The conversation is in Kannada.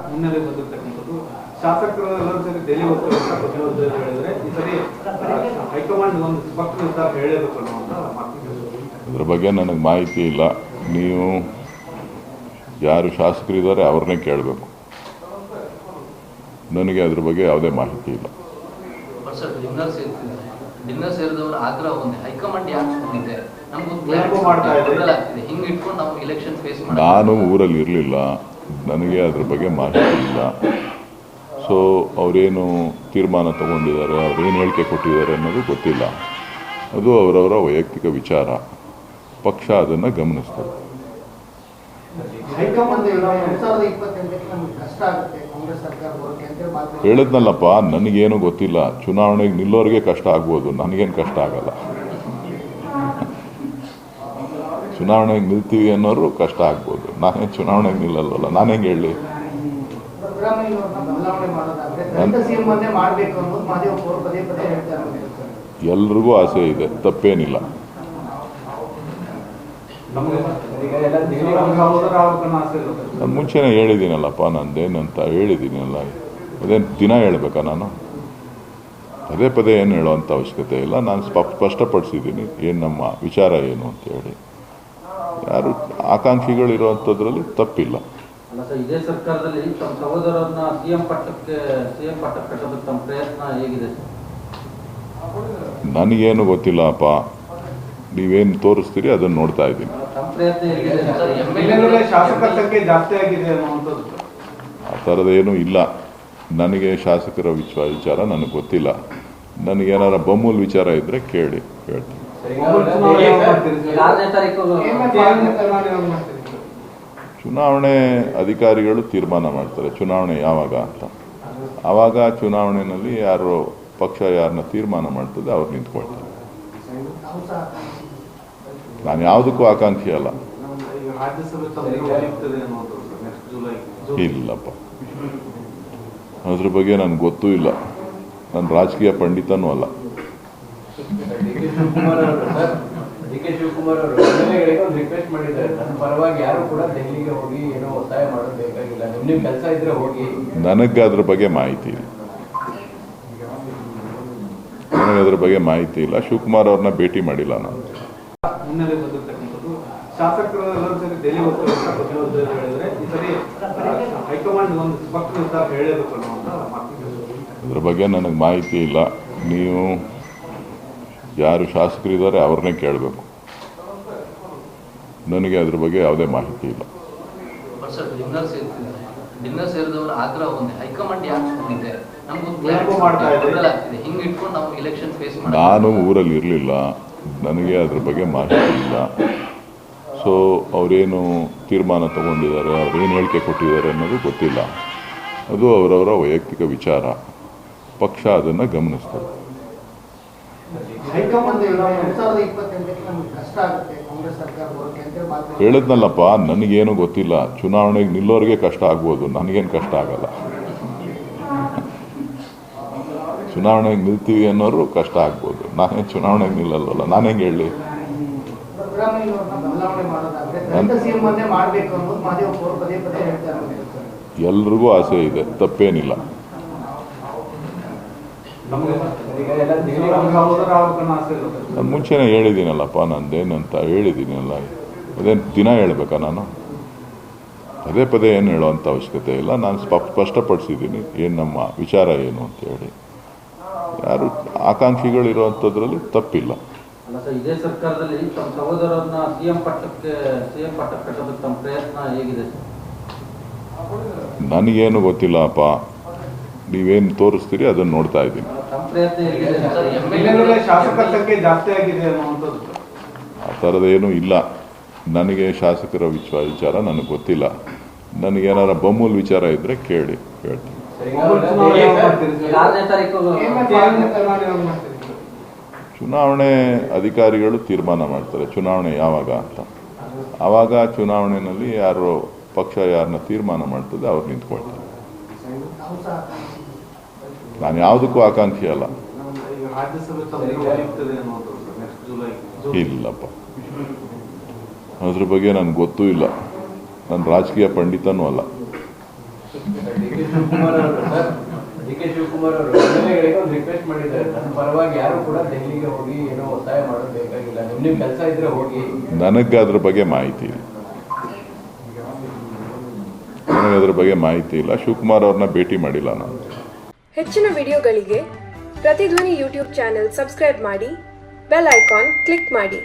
ಮುನ್ನೆಲೆ ಬಂದಿರತಕ್ಕಂಥದ್ದು ಶಾಸಕರು ಎಲ್ಲರೂ ಸರಿ ದೆಹಲಿ ಹೋಗ್ತಾರೆ ಪ್ರತಿಯೊಂದು ಹೇಳಿದ್ರೆ ಈ ಸರಿ ಹೈಕಮಾಂಡ್ ಒಂದು ಸ್ಪಷ್ಟ ನಿರ್ಧಾರ ಹೇಳಬೇಕು ಅನ್ನುವಂಥ ಮಾತು. ಅದ್ರ ಬಗ್ಗೆ ನನಗೆ ಮಾಹಿತಿ ಇಲ್ಲ. ನೀವು ಯಾರು ಶಾಸಕರಿದ್ದಾರೆ ಅವ್ರನ್ನೇ ಕೇಳಬೇಕು. ನನಗೆ ಅದ್ರ ಬಗ್ಗೆ ಯಾವುದೇ ಮಾಹಿತಿ ಇಲ್ಲ. ಡಿನ್ನರ್ ಸೇರಿದವರ ಆಗ್ರಹ ಒಂದೇ, ಹೈಕಮಾಂಡ್ ಯಾಕೆ ಸುಮ್ಮನಿದೆ, ನಾನು ಊರಲ್ಲಿ ಇರಲಿಲ್ಲ, ನನಗೆ ಅದ್ರ ಬಗ್ಗೆ ಮಾಹಿತಿ ಇಲ್ಲ. ಸೊ ಅವರೇನು ತೀರ್ಮಾನ ತಗೊಂಡಿದ್ದಾರೆ, ಅವ್ರೇನು ಹೇಳಿಕೆ ಕೊಟ್ಟಿದ್ದಾರೆ ಅನ್ನೋದು ಗೊತ್ತಿಲ್ಲ. ಅದು ಅವರವರ ವೈಯಕ್ತಿಕ ವಿಚಾರ. ಪಕ್ಷ ಅದನ್ನು ಗಮನಿಸ್ತದೆ. ಹೇಳಿದ್ನಲ್ಲಪ್ಪ, ನನಗೇನು ಗೊತ್ತಿಲ್ಲ. ಚುನಾವಣೆಗೆ ನಿಲ್ಲೋರಿಗೆ ಕಷ್ಟ ಆಗ್ಬೋದು, ನನಗೇನು ಕಷ್ಟ ಆಗಲ್ಲ. ಚುನಾವಣೆಗೆ ನಿಲ್ತೀವಿ ಅನ್ನೋರು ಕಷ್ಟ ಆಗ್ಬೋದು, ನಾನೇನು ಚುನಾವಣೆಗೆ ನಿಲ್ಲಲ್ವಲ್ಲ, ನಾನು ಹೆಂಗೆ ಹೇಳಿ. ಎಲ್ರಿಗೂ ಆಸೆ ಇದೆ, ತಪ್ಪೇನಿಲ್ಲ. ನಾನು ಮುಂಚೆನೇ ಹೇಳಿದ್ದೀನಲ್ಲಪ್ಪ, ನಂದೇನಂತ ಹೇಳಿದ್ದೀನಲ್ಲ. ಅದೇನು ದಿನ ಹೇಳ್ಬೇಕಾ ನಾನು? ಪದೇ ಪದೇ ಏನು ಹೇಳೋವಂಥ ಅವಶ್ಯಕತೆ ಇಲ್ಲ. ನಾನು ಸ್ಪಷ್ಟಪಡಿಸಿದ್ದೀನಿ ಏನು ನಮ್ಮ ವಿಚಾರ ಏನು ಅಂತ ಹೇಳಿ. ಯಾರು ಆಕಾಂಕ್ಷಿಗಳಿರುವಂಥದ್ರಲ್ಲಿ ತಪ್ಪಿಲ್ಲ. ಇದೇ ಸರ್ಕಾರದಲ್ಲಿ ತಮ್ಮ ಸಹೋದರರನ್ನ ಸಿಎಂ ಪಟ್ಟಕ್ಕೆ ಕಟ್ಟೋದಕ್ಕೆ ತಮ್ಮ ಪ್ರಯತ್ನ ಹೇಗಿದೆ? ನನಗೇನು ಗೊತ್ತಿಲ್ಲಪ್ಪ, ನೀವೇನು ತೋರಿಸ್ತೀರಿ ಅದನ್ನು ನೋಡ್ತಾ ಇದ್ದೀನಿ. ಆ ಥರದ್ದೇನೂ ಇಲ್ಲ. ನನಗೆ ಶಾಸಕರ ವಿಚಾರ ನನಗೆ ಗೊತ್ತಿಲ್ಲ. ನನಗೇನಾರ ಬೊಮ್ಮೂಲ್ ವಿಚಾರ ಇದ್ದರೆ ಕೇಳಿ, ಹೇಳ್ತೀನಿ. ಚುನಾವಣೆ ಅಧಿಕಾರಿಗಳು ತೀರ್ಮಾನ ಮಾಡ್ತಾರೆ ಚುನಾವಣೆ ಯಾವಾಗ ಅಂತ. ಆವಾಗ ಚುನಾವಣೆಯಲ್ಲಿ ಯಾರು ಪಕ್ಷ ಯಾರನ್ನ ತೀರ್ಮಾನ ಮಾಡ್ತದೆ ಅವ್ರು ನಿಂತ್ಕೊಳ್ತಾರೆ. ನಾನು ಯಾವುದಕ್ಕೂ ಆಕಾಂಕ್ಷಿ ಅಲ್ಲ. ಇಲ್ಲಪ್ಪ, ಅದ್ರ ಬಗ್ಗೆ ನನಗೆ ಗೊತ್ತೂ ಇಲ್ಲ. ನಾನು ರಾಜಕೀಯ ಪಂಡಿತನೂ ಅಲ್ಲ. ಡಿ.ಕೆ. ಶಿವಕುಮಾರ್ ಅವರು ರಿಕ್ವೆಸ್ಟ್ ಮಾಡಿದ್ದಾರೆ, ನನ್ನ ಪರವಾಗಿ ಯಾರು ಕೂಡ ದೆಹಲಿಗೆ ಹೋಗಿ ಏನೋ ಒತ್ತಾಯ ಮಾಡೋದು ಬೇಕಾಗಿಲ್ಲ, ನಿಮ್ಮ ಕೆಲಸ ಇದ್ರೆ ಹೋಗಿ. ನನಗೆ ಅದ್ರ ಬಗ್ಗೆ ಮಾಹಿತಿ ಇಲ್ಲ. ನನಗೆ ಅದ್ರ ಬಗ್ಗೆ ಮಾಹಿತಿ ಇಲ್ಲ. ಶಿವಕುಮಾರ್ ಅವ್ರನ್ನ ಭೇಟಿ ಮಾಡಿಲ್ಲ ನಾನು. ಮುನ್ನೆಲೆ ಬಂದಿರತಕ್ಕಂಥದ್ದು ಶಾಸಕರು ಎಲ್ಲರೂ ಸರಿ ದೆಹಲಿ ಹೋಗ್ತಾರೆ ಪ್ರತಿಯೊಂದು ಹೇಳಿದ್ರೆ ಈ ಸರಿ ಹೈಕಮಾಂಡ್ ಒಂದು ಸ್ಪಷ್ಟ ನಿರ್ಧಾರ ಹೇಳಬೇಕು ಅನ್ನುವಂಥ ಮಾತು. ಅದ್ರ ಬಗ್ಗೆ ನನಗೆ ಮಾಹಿತಿ ಇಲ್ಲ. ನೀವು ಯಾರು ಶಾಸಕರಿದ್ದಾರೆ ಅವ್ರನ್ನೇ ಕೇಳಬೇಕು. ನನಗೆ ಅದ್ರ ಬಗ್ಗೆ ಯಾವುದೇ ಮಾಹಿತಿ ಇಲ್ಲ. ಡಿನ್ನರ್ ಸೇರಿದವರ ಆಗ್ರಹ ಒಂದೇ, ಹೈಕಮಾಂಡ್ ಯಾಕೆ ಸುಮ್ಮನಿದೆ, ನಾನು ಊರಲ್ಲಿ ಇರಲಿಲ್ಲ, ನನಗೆ ಅದ್ರ ಬಗ್ಗೆ ಮಾಹಿತಿ ಇಲ್ಲ. ಸೊ ಅವರೇನು ತೀರ್ಮಾನ ತಗೊಂಡಿದ್ದಾರೆ, ಅವ್ರೇನು ಹೇಳಿಕೆ ಕೊಟ್ಟಿದ್ದಾರೆ ಅನ್ನೋದು ಗೊತ್ತಿಲ್ಲ. ಅದು ಅವರವರ ವೈಯಕ್ತಿಕ ವಿಚಾರ. ಪಕ್ಷ ಅದನ್ನು ಗಮನಿಸ್ತದೆ. ಹೇಳಿದ್ನಲ್ಲಪ್ಪ, ನನಗೇನು ಗೊತ್ತಿಲ್ಲ. ಚುನಾವಣೆಗೆ ನಿಲ್ಲೋರಿಗೆ ಕಷ್ಟ ಆಗ್ಬೋದು, ನನಗೇನು ಕಷ್ಟ ಆಗಲ್ಲ. ಚುನಾವಣೆಗೆ ನಿಲ್ತೀವಿ ಅನ್ನೋರು ಕಷ್ಟ ಆಗ್ಬೋದು, ನಾನೇನು ಚುನಾವಣೆಗೆ ನಿಲ್ಲಲ್ವಲ್ಲ, ನಾನು ಹೆಂಗೆ ಹೇಳಿ. ಎಲ್ರಿಗೂ ಆಸೆ ಇದೆ, ತಪ್ಪೇನಿಲ್ಲ. ನಾನು ಮುಂಚೆನೇ ಹೇಳಿದ್ದೀನಲ್ಲಪ್ಪ, ನಂದೇನಂತ ಹೇಳಿದ್ದೀನಲ್ಲ. ಅದೇನು ದಿನ ಹೇಳ್ಬೇಕಾ ನಾನು? ಪದೇ ಪದೇ ಏನು ಹೇಳೋವಂಥ ಅವಶ್ಯಕತೆ ಇಲ್ಲ. ನಾನು ಸ್ಪಷ್ಟಪಡಿಸಿದ್ದೀನಿ ಏನು ನಮ್ಮ ವಿಚಾರ ಏನು ಅಂತ ಹೇಳಿ. ಯಾರು ಆಕಾಂಕ್ಷಿಗಳಿರುವಂಥದ್ರಲ್ಲಿ ತಪ್ಪಿಲ್ಲ. ಇದೇ ಸರ್ಕಾರದಲ್ಲಿ ತಮ್ಮ ಸಹೋದರರನ್ನ ಸಿಎಂ ಪಟ್ಟಕ್ಕೆ ಕಟ್ಟೋದಕ್ಕೆ ತಮ್ಮ ಪ್ರಯತ್ನ ಹೇಗಿದೆ? ನನಗೇನು ಗೊತ್ತಿಲ್ಲಪ್ಪ, ನೀವೇನು ತೋರಿಸ್ತೀರಿ ಅದನ್ನು ನೋಡ್ತಾ ಇದ್ದೀನಿ. ಆ ಥರದ್ದೇನೂ ಇಲ್ಲ. ನನಗೆ ಶಾಸಕರ ವಿಚಾರ ನನಗೆ ಗೊತ್ತಿಲ್ಲ. ನನಗೇನಾರ ಬೊಮ್ಮೂಲ್ ವಿಚಾರ ಇದ್ದರೆ ಕೇಳಿ, ಹೇಳ್ತೀನಿ. ಚುನಾವಣೆ ಅಧಿಕಾರಿಗಳು ತೀರ್ಮಾನ ಮಾಡ್ತಾರೆ ಚುನಾವಣೆ ಯಾವಾಗ ಅಂತ. ಆವಾಗ ಚುನಾವಣೆಯಲ್ಲಿ ಯಾರು ಪಕ್ಷ ಯಾರನ್ನ ತೀರ್ಮಾನ ಮಾಡ್ತದೆ ಅವ್ರು ನಿಂತ್ಕೊಳ್ತಾರೆ. ನಾನು ಯಾವುದಕ್ಕೂ ಆಕಾಂಕ್ಷಿ ಅಲ್ಲ. ಇಲ್ಲಪ್ಪ, ಅದ್ರ ಬಗ್ಗೆ ನನಗೆ ಗೊತ್ತೂ ಇಲ್ಲ. ನಾನು ರಾಜಕೀಯ ಪಂಡಿತನೂ ಅಲ್ಲ. ಡಿ ಕೆ ಶಿವಕುಮಾರ್ ಅವರು MLA-ಗಳಿಗೆ ಒಂದು ರಿಕ್ವೆಸ್ಟ್ ಮಾಡಿದ್ದಾರೆ, ನನ್ನ ಪರವಾಗಿ ಯಾರು ಕೂಡ ದೆಹಲಿಗೆ ಹೋಗಿ ಏನೋ ಒತ್ತಾಯ ಮಾಡೋದು ಬೇಕಾಗಿಲ್ಲ, ನಿಮ್ ಕೆಲಸ ಇದ್ರೆ ಹೋಗಿ. ನನಗೆ ಅದ್ರ ಬಗ್ಗೆ ಮಾಹಿತಿ ಇಲ್ಲ. ನನಗೆ ಅದ್ರ ಬಗ್ಗೆ ಮಾಹಿತಿ ಇಲ್ಲ. ಶಿವಕುಮಾರ್ ಅವ್ರನ್ನ ಭೇಟಿ ಮಾಡಿಲ್ಲ ನಾನು. ಹೆಚ್ಚಿನ ವಿಡಿಯೋಗಳಿಗೆ ಪ್ರತಿಧ್ವನಿ ಯೂಟ್ಯೂಬ್ ಚಾನೆಲ್ ಸಬ್ಸ್ಕ್ರೈಬ್ ಮಾಡಿ, ಬೆಲ್ ಐಕಾನ್ ಕ್ಲಿಕ್ ಮಾಡಿ.